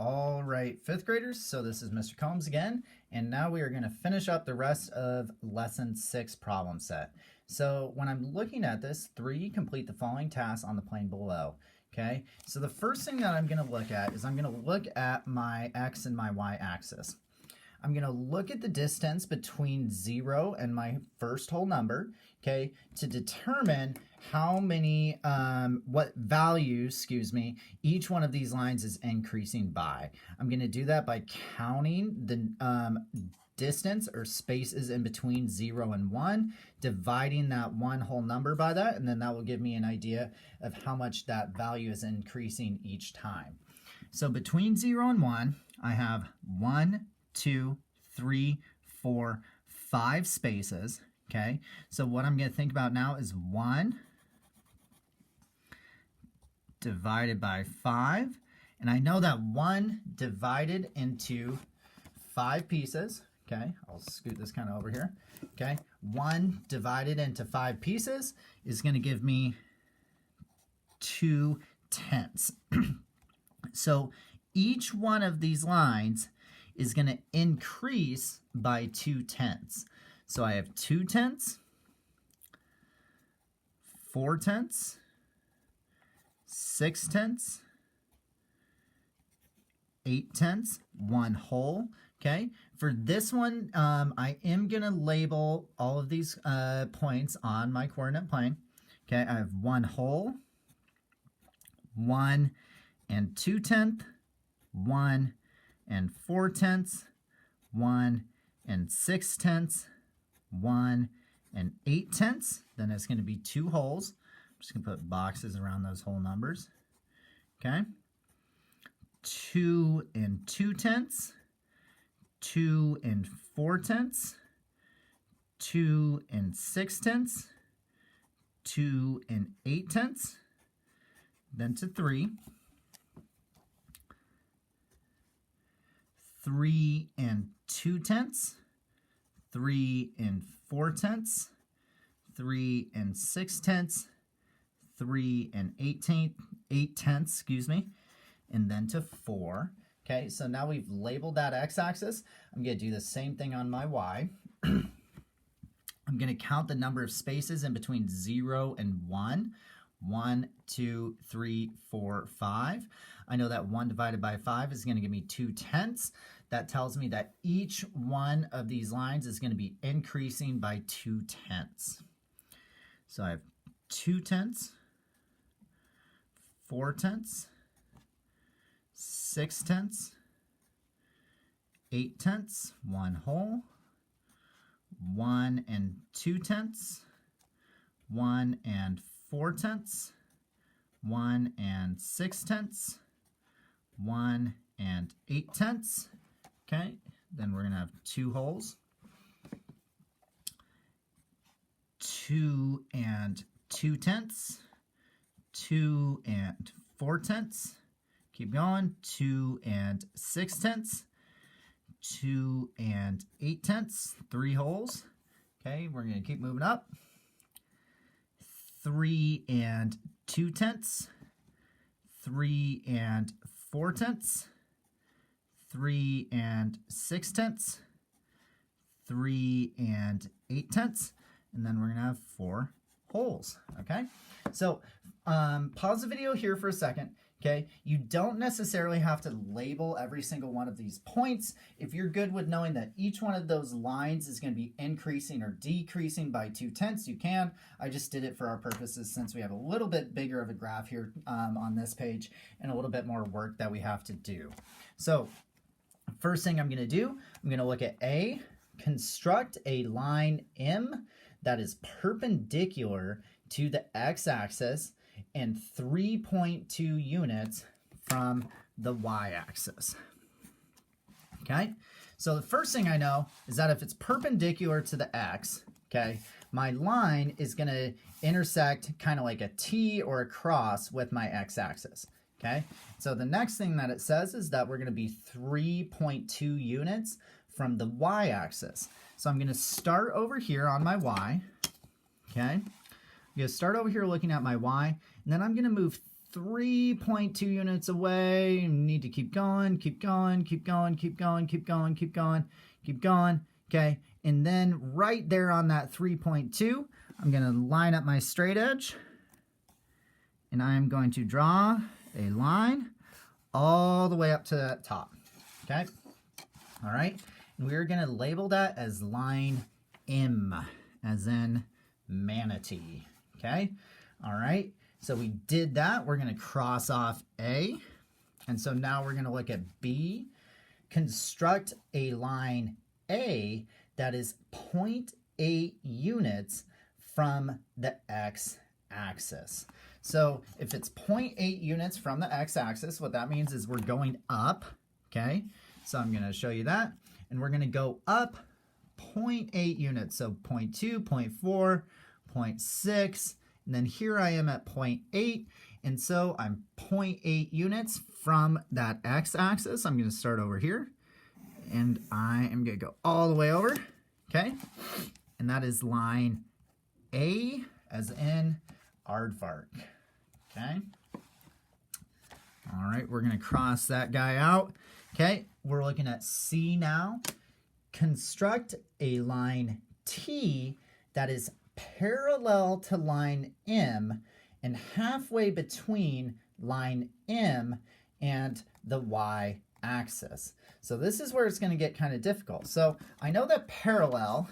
All right, fifth graders, so this is Mr. Combs again, and now we are going to finish up the rest of lesson 6 problem set. So when I'm looking at this, 3, complete the following tasks on the plane below. Okay, so the first thing that I'm going to look at is I'm going to look at my x and my y axis. I'm going to look at the distance between 0 and my first whole number, okay, to determine how many, what values, each one of these lines is increasing by. I'm going to do that by counting the distance or spaces in between 0 and 1, dividing that one whole number by that, and then that will give me an idea of how much that value is increasing each time. So between 0 and 1, I have 1, 2, 3, 4, 5 spaces. Okay, so what I'm going to think about now is 1 divided by 5. And I know that 1 divided into 5 pieces. Okay, I'll scoot this kind of over here. Okay, 1 divided into 5 pieces is going to give me 2/10. So each one of these lines is going to increase by 2/10. So I have 2/10, 4/10, 6/10, 8/10, 1 whole. Okay, for this one, I am going to label all of these points on my coordinate plane. Okay, I have 1 whole, 1 and 2/10, 1 and 4/10, 1 and 6/10, 1 and 8/10. Then it's going to be 2 wholes. I'm just going to put boxes around those whole numbers. Okay. 2 and 2/10, 2 and 4/10, 2 and 6/10, 2 and 8/10, then to 3. 3 and 2/10, 3 and 4/10, 3 and 6/10, 3 and 8/10, and then to 4. Okay, so now we've labeled that x-axis. I'm going to do the same thing on my y. I'm going to count the number of spaces in between 0 and 1. 1, 2, 3, 4, 5. I know that 1 divided by 5 is going to give me 2/10. That tells me that each one of these lines is going to be increasing by 2/10. So I have 2/10, 4/10, 6/10, 8/10, 1 whole, 1 and 2/10, 1 and 4/10, 1 and 6/10, 1 and 8/10. Okay, then we're going to have 2 wholes, 2 and 2/10, 2 and 4/10. Keep going, 2 and 6/10, 2 and 8/10, 3 wholes. Okay, we're going to keep moving up. 3 and 2/10, 3 and 4/10, 3 and 6/10, 3 and 8/10, and then we're going to have 4 wholes. Okay, so pause the video here for a second. Okay, you don't necessarily have to label every single one of these points. If you're good with knowing that each one of those lines is going to be increasing or decreasing by 2/10, you can. I just did it for our purposes since we have a little bit bigger of a graph here on this page and a little bit more work that we have to do. So first thing I'm going to do, I'm going to look at A, construct a line M that is perpendicular to the x-axis and 3.2 units from the y-axis. Okay, so the first thing I know is that if it's perpendicular to the x, okay, my line is going to intersect kind of like a T or a cross with my x-axis. Okay, so the next thing that it says is that we're going to be 3.2 units from the y-axis. So I'm going to start over here on my y. Okay, I'm going to start over here looking at my y, and then I'm going to move 3.2 units away. You need to keep going, keep going, keep going, keep going, keep going, keep going, keep going. Okay, and then right there on that 3.2, I'm going to line up my straight edge, and I'm going to draw a line all the way up to that top. Okay, all right, and we're going to label that as line M, as in manatee. Okay, all right, so we did that. We're going to cross off A, and so now we're going to look at B. Construct a line A that is 0.8 units from the x-axis. So if it's 0.8 units from the x-axis, what that means is we're going up, okay? So I'm going to show you that, and we're going to go up 0.8 units, so 0.2, 0.4, 0.6, and then here I am at 0.8, and so I'm 0.8 units from that x-axis. I'm going to start over here, and I am going to go all the way over, okay? And that is line A, as in aardvark, okay? All right, we're going to cross that guy out, okay? We're looking at C now. Construct a line T that is parallel to line M and halfway between line M and the y-axis. So this is where it's going to get kind of difficult. So I know that parallel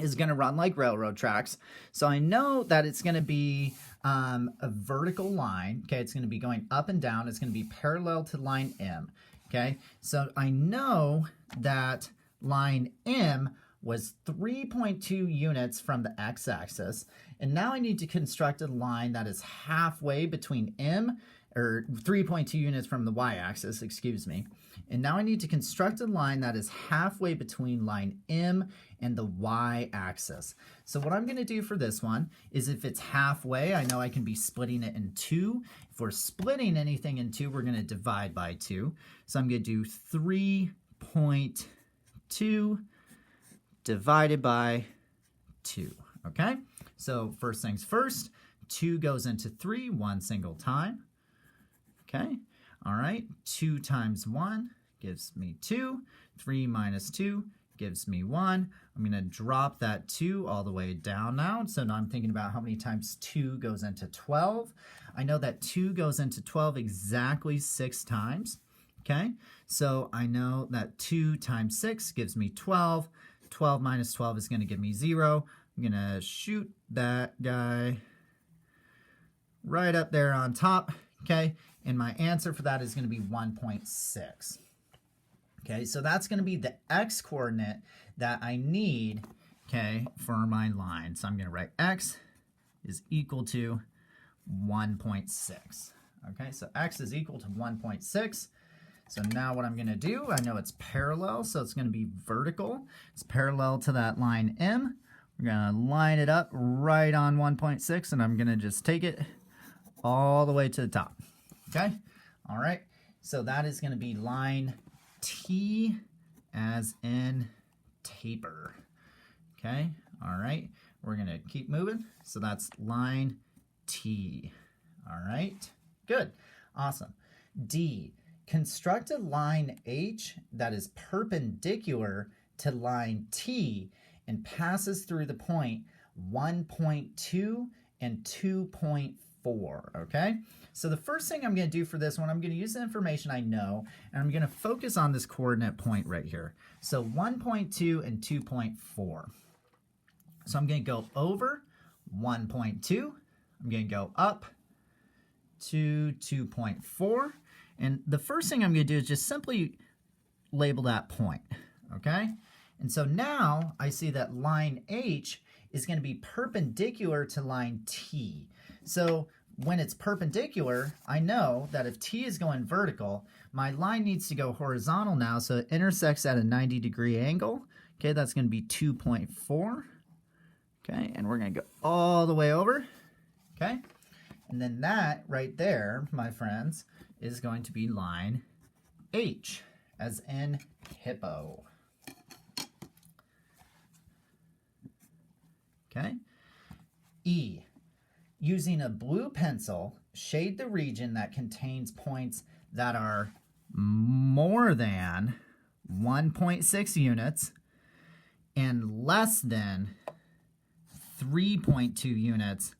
is going to run like railroad tracks. So I know that it's going to be a vertical line. Okay, it's going to be going up and down. It's going to be parallel to line M. Okay, so I know that line M was 3.2 units from the x-axis. And now I need to construct a line that is halfway between M, or 3.2 units from the y-axis, excuse me. And now I need to construct a line that is halfway between line M and the y-axis. So what I'm going to do for this one is if it's halfway, I know I can be splitting it in two. If we're splitting anything in two, we're going to divide by 2. So I'm going to do 3.2 divided by 2, okay? So first things first, 2 goes into 3 one single time, okay? All right, 2 times 1 gives me 2, 3 minus 2 gives me 1. I'm gonna drop that 2 all the way down now, so now I'm thinking about how many times 2 goes into 12. I know that 2 goes into 12 exactly 6 times, okay? So I know that 2 times 6 gives me 12. 12 minus 12 is going to give me 0. I'm going to shoot that guy right up there on top, okay? And my answer for that is going to be 1.6. Okay, so that's going to be the x-coordinate that I need, okay, for my line. So I'm going to write x is equal to 1.6. Okay, so x is equal to 1.6. So now what I'm going to do, I know it's parallel, so it's going to be vertical. It's parallel to that line M. We're going to line it up right on 1.6, and I'm going to just take it all the way to the top. Okay? All right. So that is going to be line T, as in taper. Okay? All right. We're going to keep moving. So that's line T. All right. Good. Awesome. D. Construct a line H that is perpendicular to line T and passes through the point 1.2 and 2.4, okay? So the first thing I'm going to do for this one, I'm going to use the information I know, and I'm going to focus on this coordinate point right here. So 1.2 and 2.4. So I'm going to go over 1.2. I'm going to go up to 2.4. And the first thing I'm going to do is just simply label that point, okay? And so now I see that line H is going to be perpendicular to line T. So when it's perpendicular, I know that if T is going vertical, my line needs to go horizontal now, so it intersects at a 90-degree angle. Okay, that's going to be 2.4. Okay, and we're going to go all the way over. Okay, and then that right there, my friends, is going to be line H, as in hippo. Okay. E. Using a blue pencil, shade the region that contains points that are more than 1.6 units and less than 3.2 units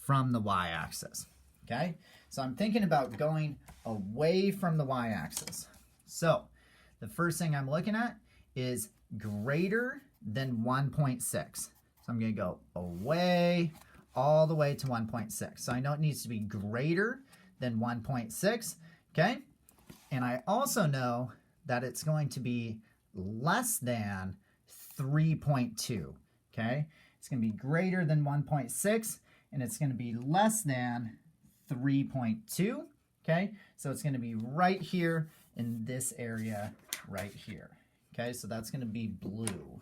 from the y-axis. Okay, so I'm thinking about going away from the y-axis. So the first thing I'm looking at is greater than 1.6. So I'm going to go away all the way to 1.6. So I know it needs to be greater than 1.6. Okay, and I also know that it's going to be less than 3.2. Okay, it's going to be greater than 1.6 and it's going to be less than 3.2. Okay, so it's going to be right here in this area right here. Okay, so that's going to be blue.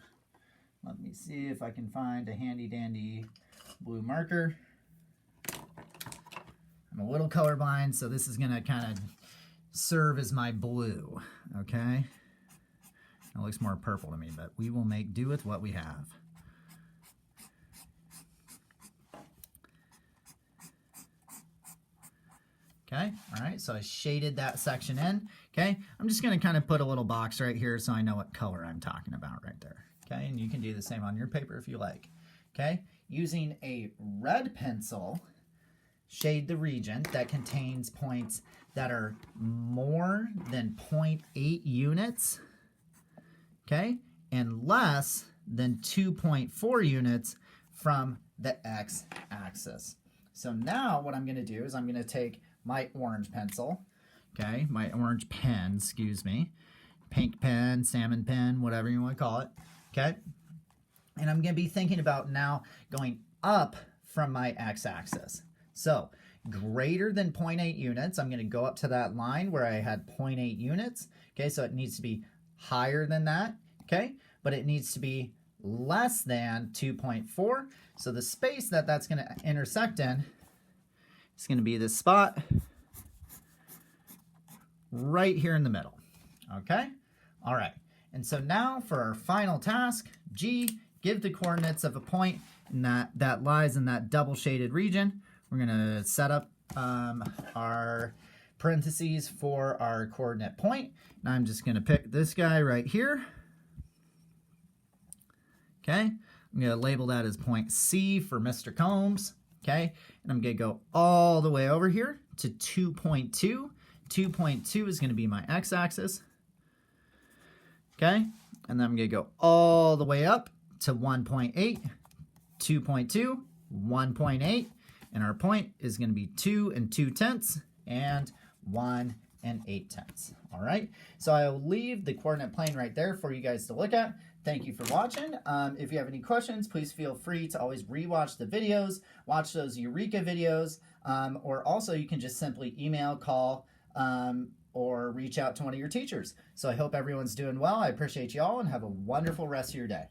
Let me see if I can find a handy dandy blue marker. I'm a little colorblind, so this is going to kind of serve as my blue. Okay, it looks more purple to me, but we will make do with what we have. Okay, all right, so I shaded that section in. Okay, I'm just going to kind of put a little box right here so I know what color I'm talking about right there. Okay, and you can do the same on your paper if you like. Okay, using a red pencil, shade the region that contains points that are more than 0.8 units, okay, and less than 2.4 units from the x-axis. So now what I'm going to do is I'm going to take my orange pencil, okay, my orange pen, excuse me, pink pen, salmon pen, whatever you want to call it, okay, and I'm going to be thinking about now going up from my x-axis. So greater than 0.8 units, I'm going to go up to that line where I had 0.8 units, okay, so it needs to be higher than that, okay, but it needs to be less than 2.4, so the space that that's going to intersect in is going to be this spot right here in the middle, okay? All right, and so now for our final task, G, give the coordinates of a point that lies in that double shaded region. We're going to set up our parentheses for our coordinate point. And I'm just going to pick this guy right here. Okay, I'm going to label that as point C for Mr. Combs. Okay, and I'm going to go all the way over here to 2.2. 2.2 is going to be my x-axis. Okay, and then I'm going to go all the way up to 1.8, 2.2, 1.8, and our point is going to be 2 2/10 and 1 8/10. All right, so I'll leave the coordinate plane right there for you guys to look at. Thank you for watching. If you have any questions, please feel free to always rewatch the videos, watch those Eureka videos, or also you can just simply email, call, or reach out to one of your teachers. So I hope everyone's doing well. I appreciate you all and have a wonderful rest of your day.